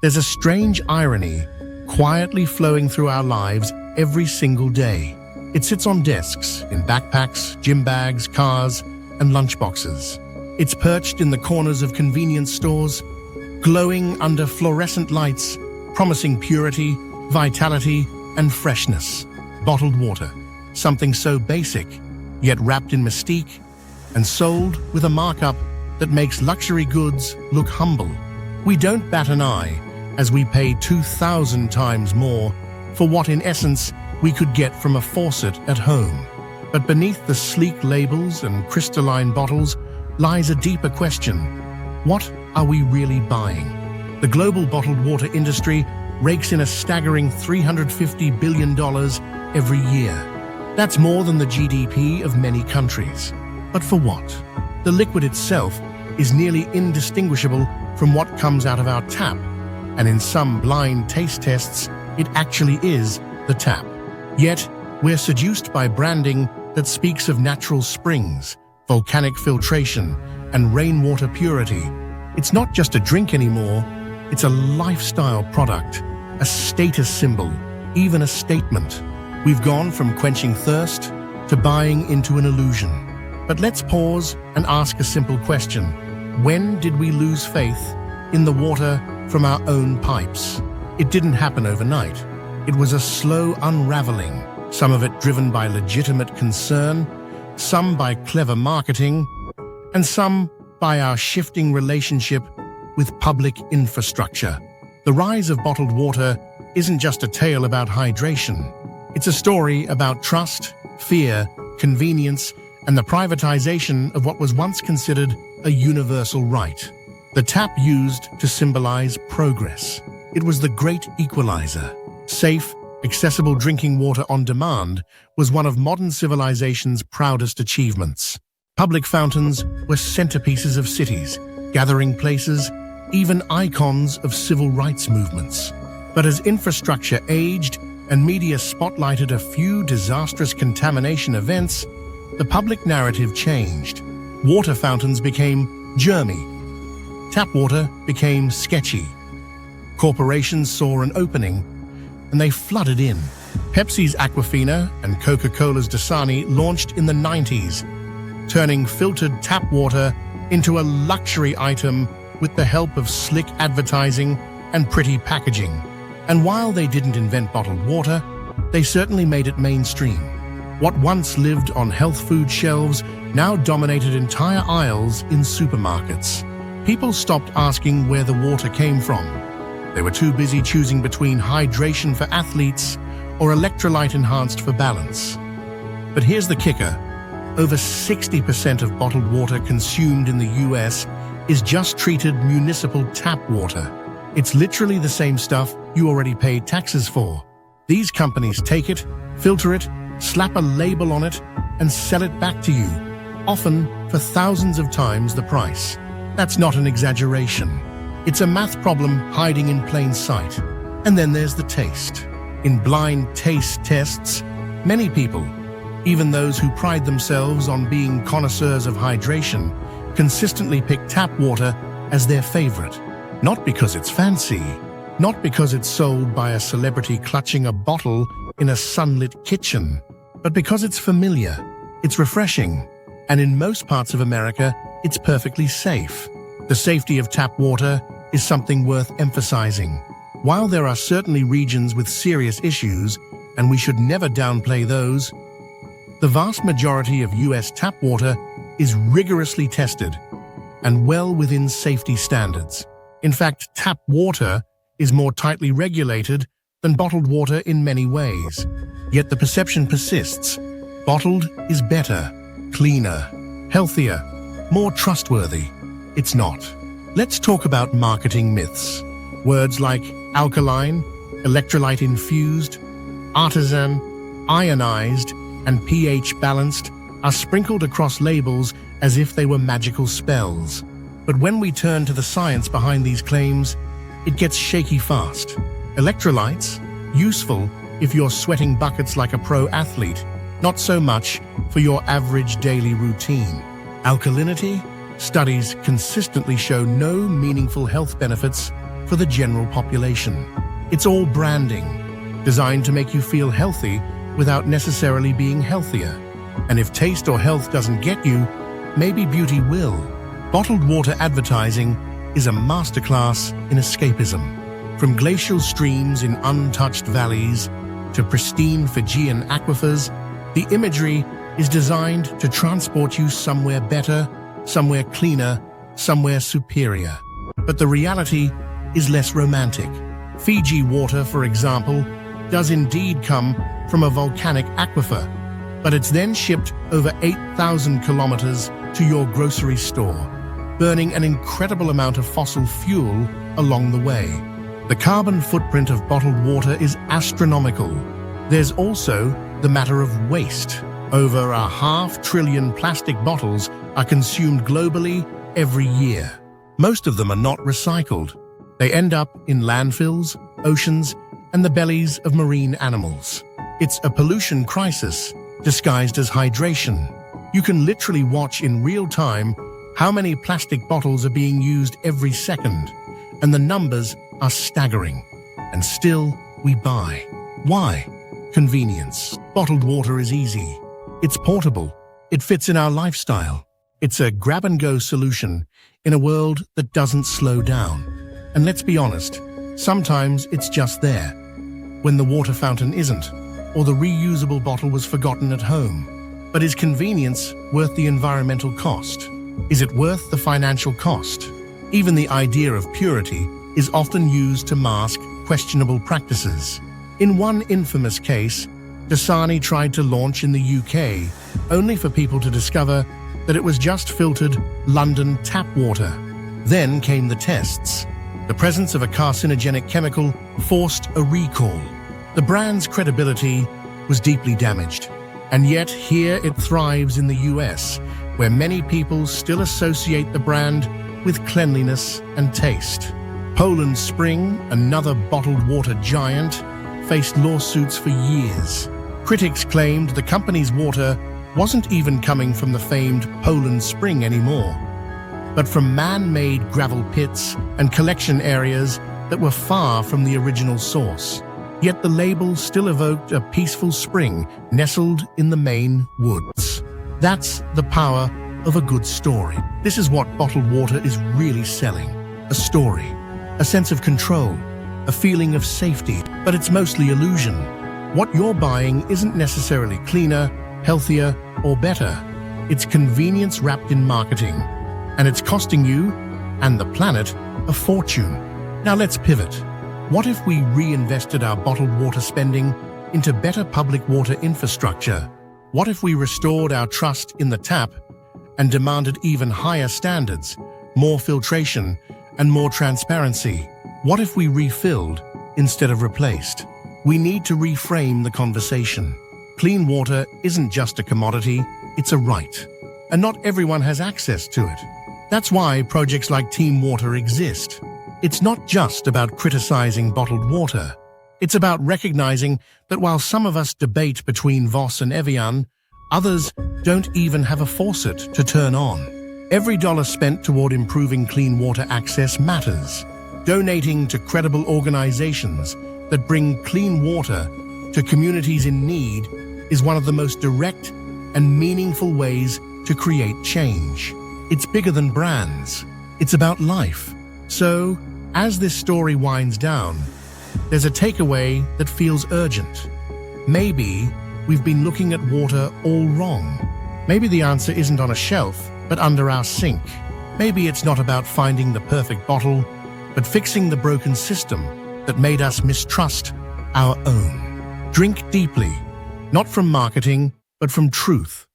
There's a strange irony quietly flowing through our lives every single day. It sits on desks, in backpacks, gym bags, cars, and lunchboxes. It's perched in the corners of convenience stores, glowing under fluorescent lights, promising purity, vitality, and freshness. Bottled water, something so basic, yet wrapped in mystique, and sold with a markup that makes luxury goods look humble. We don't bat an eye as we pay 2,000 times more for what in essence we could get from a faucet at home. But beneath the sleek labels and crystalline bottles lies a deeper question. What are we really buying? The global bottled water industry rakes in a staggering $350 billion every year. That's more than the GDP of many countries. But for what? The liquid itself is nearly indistinguishable from what comes out of our tap, and in some blind taste tests, it actually is the tap. Yet, we're seduced by branding that speaks of natural springs, volcanic filtration, and rainwater purity. It's not just a drink anymore, it's a lifestyle product, a status symbol, even a statement. We've gone from quenching thirst to buying into an illusion. But let's pause and ask a simple question. When did we lose faith in the water from our own pipes? It didn't happen overnight. It was a slow unraveling, some of it driven by legitimate concern, some by clever marketing, and some by our shifting relationship with public infrastructure. The rise of bottled water isn't just a tale about hydration. It's a story about trust, fear, convenience, and the privatization of what was once considered a universal right. The tap used to symbolize progress. It was the great equalizer. Safe, accessible drinking water on demand was one of modern civilization's proudest achievements. Public fountains were centerpieces of cities, gathering places, even icons of civil rights movements. But as infrastructure aged and media spotlighted a few disastrous contamination events, the public narrative changed. Water fountains became germy. Tap water became sketchy. Corporations saw an opening, and they flooded in. Pepsi's Aquafina and Coca-Cola's Dasani launched in the 90s, turning filtered tap water into a luxury item with the help of slick advertising and pretty packaging. And while they didn't invent bottled water, they certainly made it mainstream. What once lived on health food shelves now dominated entire aisles in supermarkets. People stopped asking where the water came from. They were too busy choosing between hydration for athletes or electrolyte enhanced for balance. But here's the kicker. Over 60% of bottled water consumed in the US is just treated municipal tap water. It's literally the same stuff you already paid taxes for. These companies take it, filter it, slap a label on it, and sell it back to you, often for thousands of times the price. That's not an exaggeration. It's a math problem hiding in plain sight. And then there's the taste. In blind taste tests, many people, even those who pride themselves on being connoisseurs of hydration, consistently pick tap water as their favorite. Not because it's fancy, not because it's sold by a celebrity clutching a bottle in a sunlit kitchen, but because it's familiar, it's refreshing, and in most parts of America, it's perfectly safe. The safety of tap water is something worth emphasizing. While there are certainly regions with serious issues, and we should never downplay those, the vast majority of US tap water is rigorously tested and well within safety standards. In fact, tap water is more tightly regulated than bottled water in many ways. Yet the perception persists. Bottled is better, cleaner, healthier, more trustworthy. It's not. Let's talk about marketing myths. Words like alkaline, electrolyte-infused, artisan, ionized, and pH-balanced are sprinkled across labels as if they were magical spells. But when we turn to the science behind these claims, it gets shaky fast. Electrolytes? Useful if you're sweating buckets like a pro athlete, not so much for your average daily routine. Alkalinity? Studies consistently show no meaningful health benefits for the general population. It's all branding, designed to make you feel healthy without necessarily being healthier. And if taste or health doesn't get you, maybe beauty will. Bottled water advertising is a masterclass in escapism. From glacial streams in untouched valleys to pristine Fijian aquifers, the imagery is designed to transport you somewhere better, somewhere cleaner, somewhere superior. But the reality is less romantic. Fiji water, for example, does indeed come from a volcanic aquifer, but it's then shipped over 8,000 kilometers to your grocery store, burning an incredible amount of fossil fuel along the way. The carbon footprint of bottled water is astronomical. There's also the matter of waste. Over 500 billion plastic bottles are consumed globally every year. Most of them are not recycled. They end up in landfills, oceans, and the bellies of marine animals. It's a pollution crisis disguised as hydration. You can literally watch in real time how many plastic bottles are being used every second, and the numbers are staggering. And still, we buy. Why? Convenience. Bottled water is easy. It's portable. It fits in our lifestyle. It's a grab-and-go solution in a world that doesn't slow down. And let's be honest, sometimes it's just there, when the water fountain isn't, or the reusable bottle was forgotten at home. But is convenience worth the environmental cost? Is it worth the financial cost? Even the idea of purity is often used to mask questionable practices. In one infamous case, Dasani tried to launch in the UK, only for people to discover that it was just filtered London tap water. Then came the tests. The presence of a carcinogenic chemical forced a recall. The brand's credibility was deeply damaged. And yet here it thrives in the US, where many people still associate the brand with cleanliness and taste. Poland Spring, another bottled water giant, faced lawsuits for years. Critics claimed the company's water wasn't even coming from the famed Poland Spring anymore, but from man-made gravel pits and collection areas that were far from the original source. Yet the label still evoked a peaceful spring nestled in the Maine woods. That's the power of a good story. This is what bottled water is really selling. A story, a sense of control, a feeling of safety, but it's mostly illusion. What you're buying isn't necessarily cleaner, healthier, or better. It's convenience wrapped in marketing, and it's costing you and the planet a fortune. Now let's pivot. What if we reinvested our bottled water spending into better public water infrastructure? What if we restored our trust in the tap and demanded even higher standards, more filtration, and more transparency? What if we refilled instead of replaced? We need to reframe the conversation. Clean water isn't just a commodity, it's a right. And not everyone has access to it. That's why projects like Team Water exist. It's not just about criticizing bottled water. It's about recognizing that while some of us debate between Voss and Evian, others don't even have a faucet to turn on. Every dollar spent toward improving clean water access matters. Donating to credible organizations that bring clean water to communities in need is one of the most direct and meaningful ways to create change. It's bigger than brands. It's about life. So, as this story winds down, there's a takeaway that feels urgent. Maybe we've been looking at water all wrong. Maybe the answer isn't on a shelf, but under our sink. Maybe it's not about finding the perfect bottle, but fixing the broken system that made us mistrust our own. Drink deeply, not from marketing, but from truth.